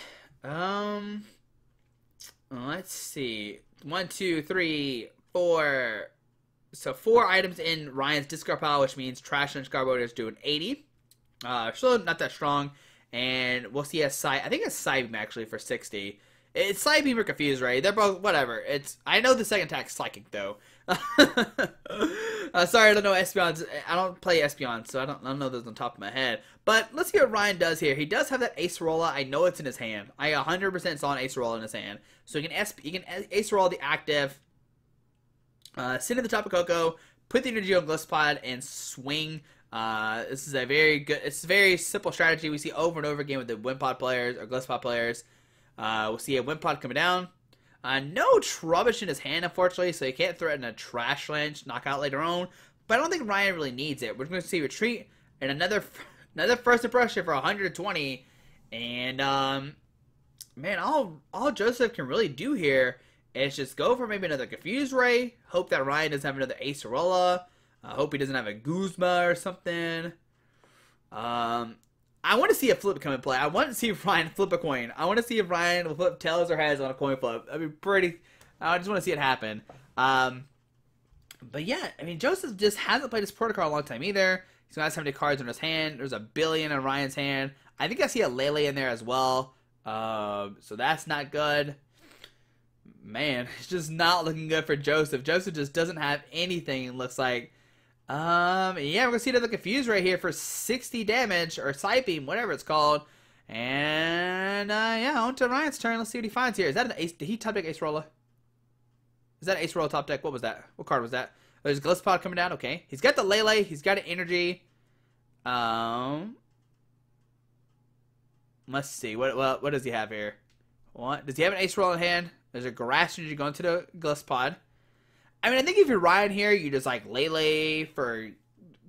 Let's see. 1, 2, 3, 4. So 4 items in Ryan's discard pile, which means Trash Lunch Garbodor is doing 80. Still not that strong. And we'll see a I think it's Psybeam actually for 60. It's Psybeam or Confuse Ray. They're both whatever. I know the second attack's Psychic though. Sorry, I don't know Espeon. I don't play Espeon, so I don't know those on top of my head. But let's see what Ryan does here. He does have that Acerola. I know it's in his hand. I 100% saw an Acerola in his hand. So you can Acerola the active. Sit at the top of Coco. Put the energy on Golisopod and swing. This is a it's a very simple strategy we see over and over again with the Wimpod players or Golisopod players. We'll see a Wimpod coming down. No Trubbish in his hand, unfortunately, so he can't threaten a Trash Lynch knockout later on. But I don't think Ryan really needs it. We're going to see Retreat and another First Impression for 120. And, man, all Joseph can really do here is just go for maybe another Confuse Ray. Hope that Ryan doesn't have another Acerola. Hope he doesn't have a Guzma or something. I want to see a flip come in play. I want to see Ryan flip a coin. I want to see if Ryan will flip tails or heads on a coin flip. I mean, I just want to see it happen. But yeah, I mean, Joseph just hasn't played his protocol a long time either. He's got 70 cards in his hand. There's a billion in Ryan's hand. I think I see a Lele in there as well. So that's not good. Man, it's just not looking good for Joseph. Joseph just doesn't have anything, it looks like. Yeah, we're going to see another Confuse right here for 60 damage, or Psybeam, whatever it's called. And, yeah, on to Ryan's turn. Let's see what he finds here. Is that an Ace? Did he top deck Acerola? Is that an Acerola top deck? What was that? What card was that? Oh, there's Golisopod coming down. Okay. He's got the Lele. He's got an Energy. Let's see. What does he have here? What? Does he have an Acerola in hand? There's a Grass Energy going to the Golisopod. I mean, I think if you're Ryan here, you just like Lele for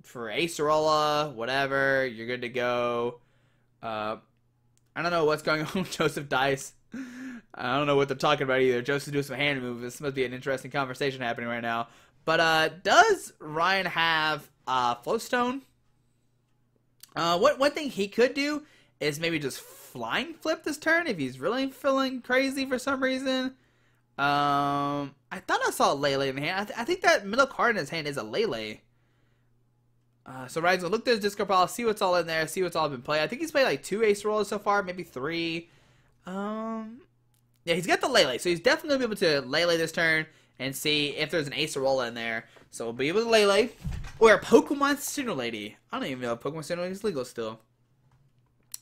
Acerola, whatever. You're good to go. I don't know what's going on with Joseph Dice. I don't know what they're talking about either. Joseph doing some hand moves. This must be an interesting conversation happening right now. But does Ryan have Floatstone? One thing he could do is maybe just Flying Flip this turn if he's really feeling crazy for some reason. I thought I saw a Lele in the hand. I think that middle card in his hand is a Lele. So Ryan's gonna look through his discard pile, see what's all in there, see what's all been played. I think he's played like 2 Acerolas so far, maybe 3. Yeah, he's got the Lele, so he's definitely gonna be able to Lele this turn and see if there's an Acerola in there. So we'll be able to Lele or a Pokemon Sinnoh Lady. I don't even know if Pokemon Sinnoh Lady is legal still.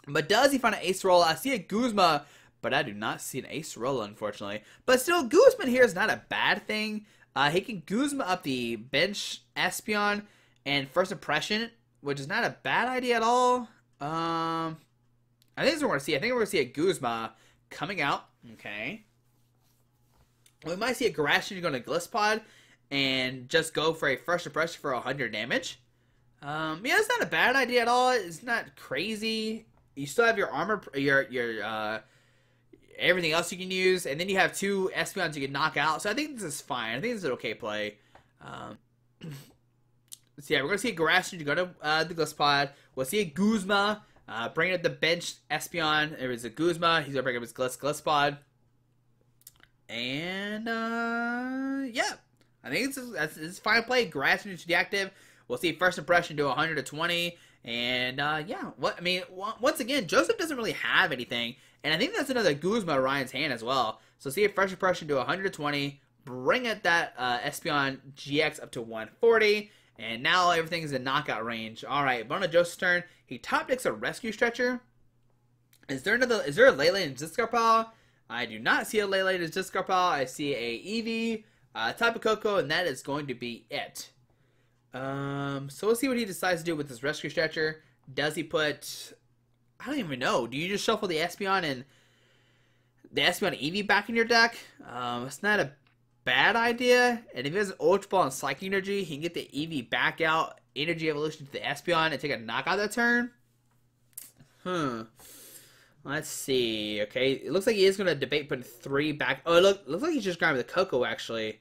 But does he find an Acerola? I see a Guzma, but I do not see an Acerola, unfortunately. But still, Guzman here is not a bad thing. He can Guzma up the bench Espeon and First Impression, which is not a bad idea at all. I think that's what we're going to see. I think we're going to see a Guzma coming out. Okay. We might see a Garashi going to Golisopod and just go for a First Impression for 100 damage. Yeah, it's not a bad idea at all. It's not crazy. You still have your armor, your everything else you can use, and then you have 2 Espeons you can knock out. So I think this is fine. I think this is an okay play. So yeah, we're going to see a Garashi to go to the Golisopod. We'll see a Guzma. Bring up the bench Espeon. There is a Guzma. He's going to bring up his Golisopod. And, yeah. I think it's a fine play. Garashi to the active. We'll see First Impression do 100 to 20. And, yeah. Once again, Joseph doesn't really have anything. And I think that's another Guzma in Ryan's hand as well. So see a First Impression do 120. Bring it that Espeon GX up to 140. And now everything is in knockout range. Alright, but on Joseph's turn, he top decks a Rescue Stretcher. Is there a Lele in his discard pile? I do not see a Lele in his discard pile. I see a Eevee, type of Coco, and that is going to be it. So we'll see what he decides to do with this Rescue Stretcher. Does he put... I don't even know. Do you just shuffle the Espeon and the Espeon Eevee back in your deck? It's not a bad idea. And if he has an Ultra Ball and Psychic Energy, he can get the Eevee back out, Energy Evolution to the Espeon, and take a knockout that turn. Let's see. Okay, it looks like he is going to debate putting 3 back. Oh, looks like he's just grabbing the Coco, actually.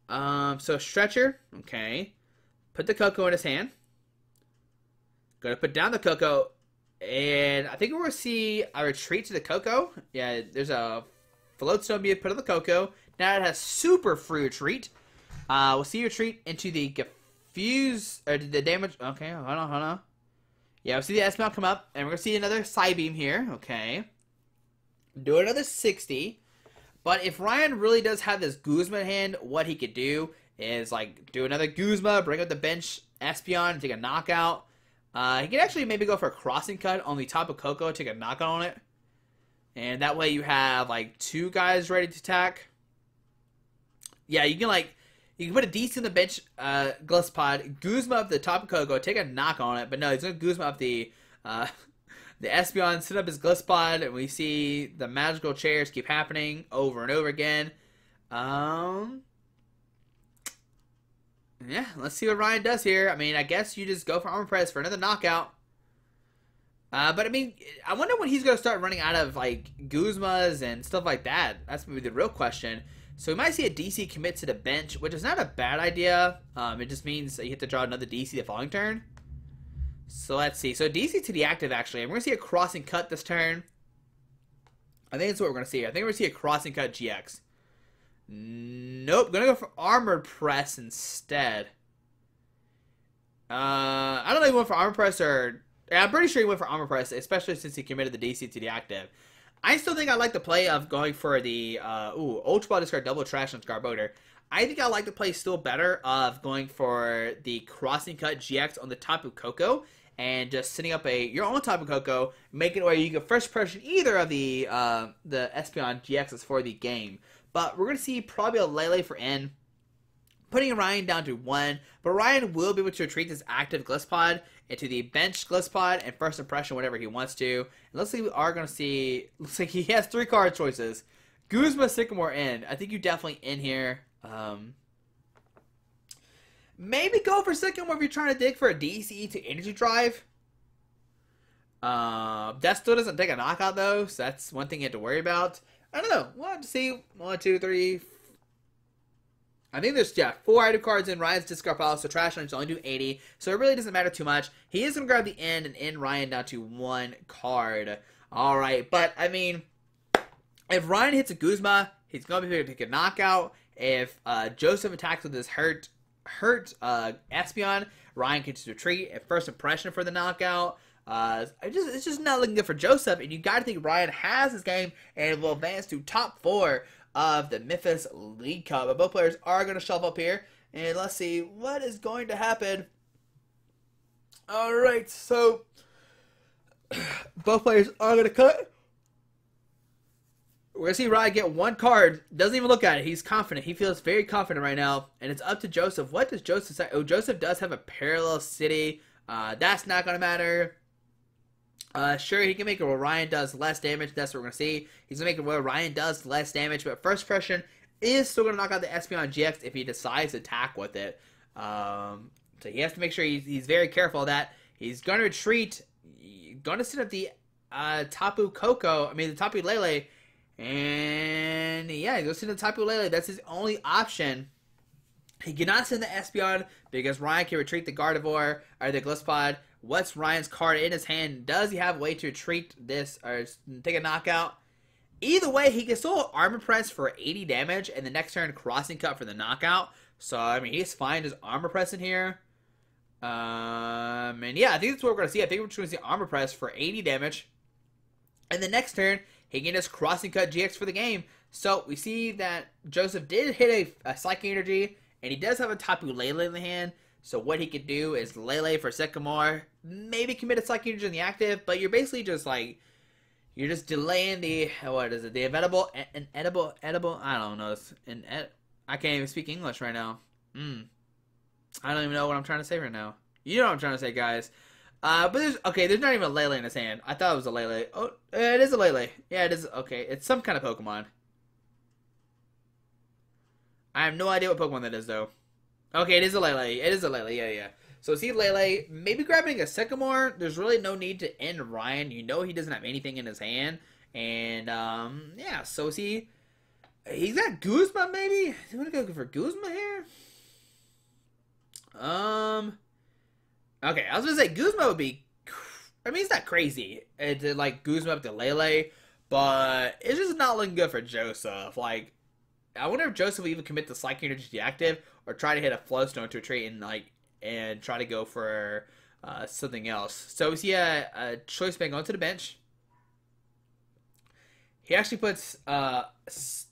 So Stretcher. Okay. Put the Coco in his hand. Going to put down the Coco. And I think we're going to see a retreat to the Coco. Yeah, there's a Floatstone being put on the Coco. Now it has super free retreat. We'll see retreat into the Confuse, or the damage. Okay, hold on. Yeah, we'll see the Espeon come up, and we're going to see another Psybeam here. Okay. Do another 60. But if Ryan really does have this Guzma in hand, what he could do is, like, do another Guzma, bring up the bench Espeon, and take a knockout. He could actually maybe go for a crossing cut on the top of Coco, take a knockout on it. And that way you have, like, 2 guys ready to attack. Yeah, you can, like, you can put a DC on the bench, Golisopod, Guzma up the top of Coco, take a knock on it. But no, he's going to Guzma up the Espeon, set up his Golisopod, and we see the magical chairs keep happening over and over again. Yeah, let's see what Ryan does here. I mean, I guess you just go for Armor Press for another knockout. But I mean, I wonder when he's going to start running out of, like, Guzmas and stuff like that. That's maybe the real question. So we might see a DC commit to the bench, which is not a bad idea. It just means that you have to draw another DC the following turn. So let's see. So DC to the active, actually. And we're going to see a crossing cut this turn. I think that's what we're going to see. I think we're going to see a crossing cut GX. Nope. Going to go for Armored Press instead. I don't know if he went for Armor Press or... Yeah, I'm pretty sure he went for Armor Press, especially since he committed the DC to the active. I still think I like the play of going for the... Ultra Ball discard double trash on Garbodor. I think I like the play still better of going for the crossing cut GX on the top of Coco and just setting up your own type of Coco, making it where you can first pressure either of the Espeon GXs for the game. But we're going to see probably a Lele for N, putting Ryan down to 1. But Ryan will be able to retreat this active Golisopod into the bench Golisopod and first impression whatever he wants to. And let's see, we are going to see, looks like he has 3 card choices. Guzma, Sycamore, N. I think you definitely in here. Maybe go for Sycamore if you're trying to dig for a DC to Energy Drive. That still doesn't take a knockout though, so that's one thing you have to worry about. I don't know. We'll have to see. 1, 2, 3. I think there's 4 item cards in Ryan's discard pile, so trash lanes only do 80, so it really doesn't matter too much. He is gonna grab the end and end Ryan down to 1 card. All right, but I mean, if Ryan hits a Guzma, he's gonna be able to take a knockout. If Joseph attacks with his hurt Espeon, Ryan can just retreat at first impression for the knockout. It's just not looking good for Joseph, and you got to think Ryan has this game and will advance to top 4 of the Memphis League Cup. But both players are going to shuffle up here, and let's see what is going to happen. All right, so both players are going to cut. We're going to see Ryan get 1 card. Doesn't even look at it. He's confident. He feels very confident right now. And it's up to Joseph. What does Joseph say? Oh, Joseph does have a Parallel City. That's not going to matter. Sure, he can make it where Ryan does less damage. That's what we're going to see. He's going to make it where Ryan does less damage. But first impression is still going to knock out the Espeon GX if he decides to attack with it. So he has to make sure he's very careful of that. He's going to retreat. Going to set up the Tapu Coco. I mean, the Tapu Lele. And yeah, he goes to the Tapu Lele. That's his only option. He cannot send the Espeon because Ryan can retreat the Garbodor or the Golisopod. What's Ryan's card in his hand? Does he have a way to retreat this or take a knockout? Either way, he can still Armor Press for 80 damage and the next turn Crossing Cut for the knockout. So, I mean, he's fine just Armor Press in here. And yeah, I think that's what we're going to see. I think we're just going to see Armor Press for 80 damage. And the next turn, he can just Crossing Cut GX for the game. So, we see that Joseph did hit a Psychic Energy, and he does have a Tapu Lele in the hand. So, what he could do is Lele for Sycamore, maybe commit a Psychic Energy in the active, but you're basically just like, you're just delaying the, what is it, the inevitable, edible, I don't know, I can't even speak English right now. I don't even know what I'm trying to say right now. You know what I'm trying to say, guys. But there's not even a Lele in his hand. I thought it was a Lele. Oh, it is a Lele. Yeah, it is. Okay, it's some kind of Pokemon. I have no idea what Pokemon that is, though. Okay, it is a Lele. It is a Lele. Yeah. So see Lele, maybe grabbing a Sycamore. There's really no need to end Ryan. You know he doesn't have anything in his hand. And, yeah, so see, he's got Guzma, maybe? Do you want to go for Guzma here? Okay, I was going to say Guzma would be, I mean, it's not crazy to, like, Guzma up to Lele, but it's just not looking good for Joseph. Like, I wonder if Joseph will even commit the Psychic Energy to the active or try to hit a Flowstone to retreat and, like, and try to go for something else. So we see a choice band going to the bench. He actually puts the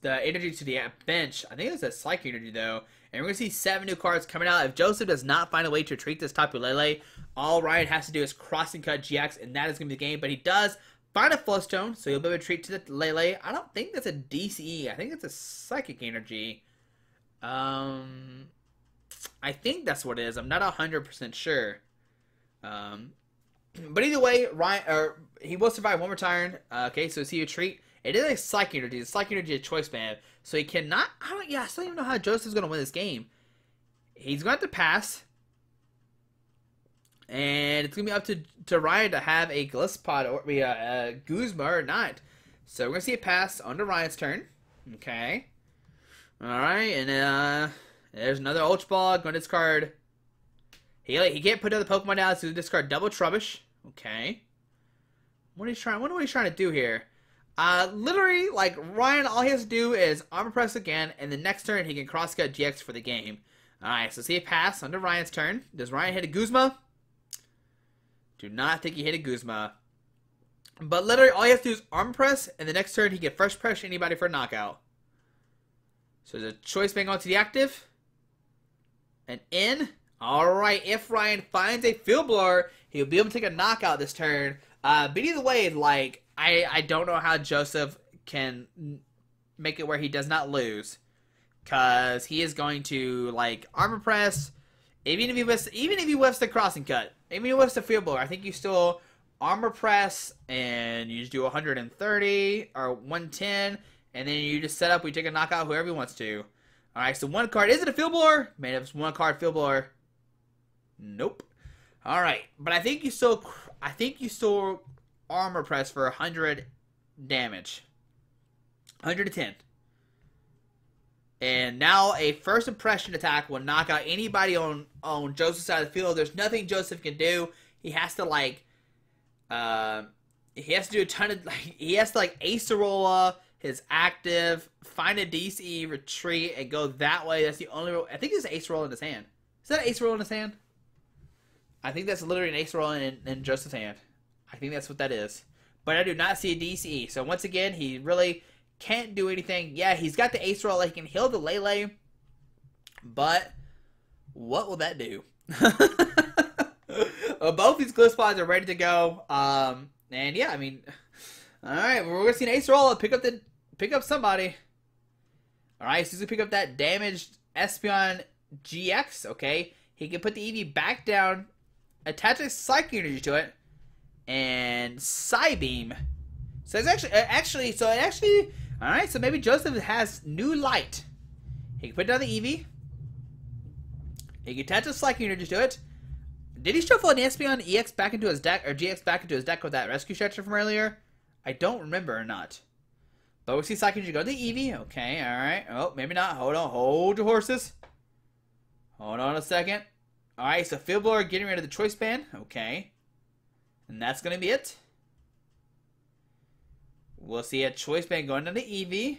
energy to the bench. I think it's a Psychic Energy, though. And we're going to see 7 new cards coming out. If Joseph does not find a way to treat this Tapu Lele, all Ryan has to do is Crossing Cut GX, and that is going to be the game. But he does find a Flowstone, so he'll be able to treat to the Lele. I don't think that's a DCE. I think it's a Psychic Energy. I think that's what it is. I'm not 100% sure. But either way, he will survive one more turn. Okay, so see a treat. It is a Psychic Energy. It's Psychic Energy a choice band. So he cannot... I still don't even know how Joseph's going to win this game. He's going to have to pass. And it's going to be up to Ryan to have a Golisopod or a Guzma or not. So we're going to see a pass on to Ryan's turn. Okay. Alright, and there's another Ultra Ball. Going to discard... He can't put another Pokemon down, so he'll discard double Trubbish. Okay. What are you trying to do here? Literally, like, Ryan, all he has to do is Armor Press again, and the next turn he can Cross-Cut GX for the game. Alright, so see a pass under Ryan's turn. Does Ryan hit a Guzma? Do not think he hit a Guzma. But literally, all he has to do is Armor Press, and the next turn he can Fresh Pressure anybody for a knockout. So there's a Choice Band going to the active. And in. Alright, if Ryan finds a Field Blower, he'll be able to take a knockout this turn. But either way, like, I don't know how Joseph can make it where he does not lose. Because he is going to, like, Armor Press. Even if he whiffs the Crossing Cut. Even if he whiffs the Field Blower, I think you still Armor Press and you just do 130 or 110. And then you just set up, we take a knockout whoever he wants to. Alright, so one card. Is it a Field Blower? Man, if it's one card Field Blower. Nope. Alright, but I think you still Armor Press for 100 damage. 110. And now a First Impression attack will knock out anybody on Joseph's side of the field. There's nothing Joseph can do. He has to, like, he has to do a ton of, like, he has to, like, Acerola his active, find a DC, retreat, and go that way. That's the only, I think it's an Acerola in his hand. Is that an Acerola in his hand? I think that's literally an Acerola in Joseph's hand. I think that's what that is. But I do not see a DCE. So once again, he really can't do anything. Yeah, he's got the Acerola. He can heal the Lele. But what will that do? Both these Glispods are ready to go. And yeah, I mean, all right, we're going to see an Acerola pick up somebody. All right, so he's going to pick up that damaged Espeon GX. Okay, he can put the EV back down, attach a Psychic Energy to it, and Psybeam. So it's actually, all right. So maybe Joseph has new light. He can put down the EV. He can attach a Psychic Energy to it. Did he shuffle an Espeon EX back into his deck, or GX back into his deck with that Rescue Stretcher from earlier? I don't remember or not. But we see Psychic Energy go to the EV. Okay, all right. Oh, maybe not. Hold on. Hold your horses. Hold on a second. All right, so Field Blower getting rid of the Choice Band. Okay. And that's going to be it. We'll see a Choice Band going to the EV.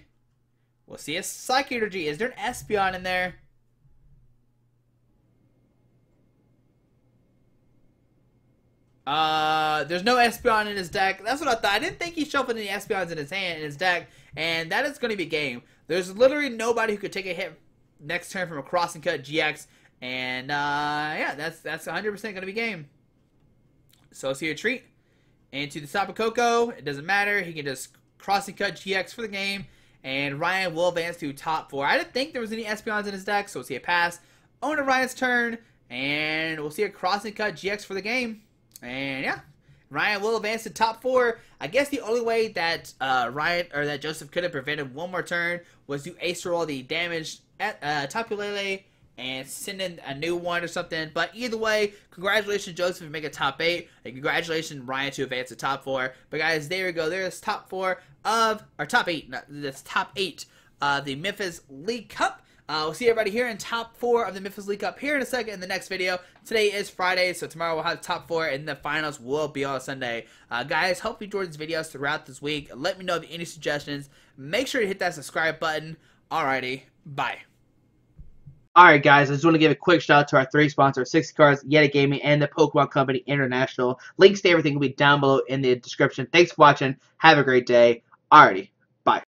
We'll see a Psychic Energy. Is there an Espeon in there? There's no Espeon in his deck. That's what I thought. I didn't think he shuffled any Espeons in his deck, and that is going to be game. There's literally nobody who could take a hit next turn from a Crossing Cut GX, and yeah, that's 100% going to be game. So see a treat into the Tapu Koko. It doesn't matter. He can just Crossing Cut GX for the game, and Ryan will advance to top 4. I didn't think there was any Espeons in his deck, so we'll see a pass on to Ryan's turn, and we'll see a Crossing Cut GX for the game. And yeah, Ryan will advance to top 4. I guess the only way that that Joseph could have prevented one more turn was to Acerola the damaged Tapu Lele and send in a new one or something. But either way, congratulations Joseph for making top 8, and congratulations Ryan to advance to top 4. But guys, there we go. There's top 4 of, or top 8. That's top 8 of the Memphis League Cup. We'll see everybody here in top 4 of the Memphis League Cup here in a second in the next video. Today is Friday, so tomorrow we'll have top 4, and the finals will be on Sunday. Guys, hope you enjoyed these videos throughout this week. Let me know if you have any suggestions. Make sure to hit that subscribe button. Alrighty, bye. Alright guys, I just want to give a quick shout out to our 3 sponsors, 60 Cards, Yeti Gaming, and the Pokemon Company International. Links to everything will be down below in the description. Thanks for watching. Have a great day. Alrighty.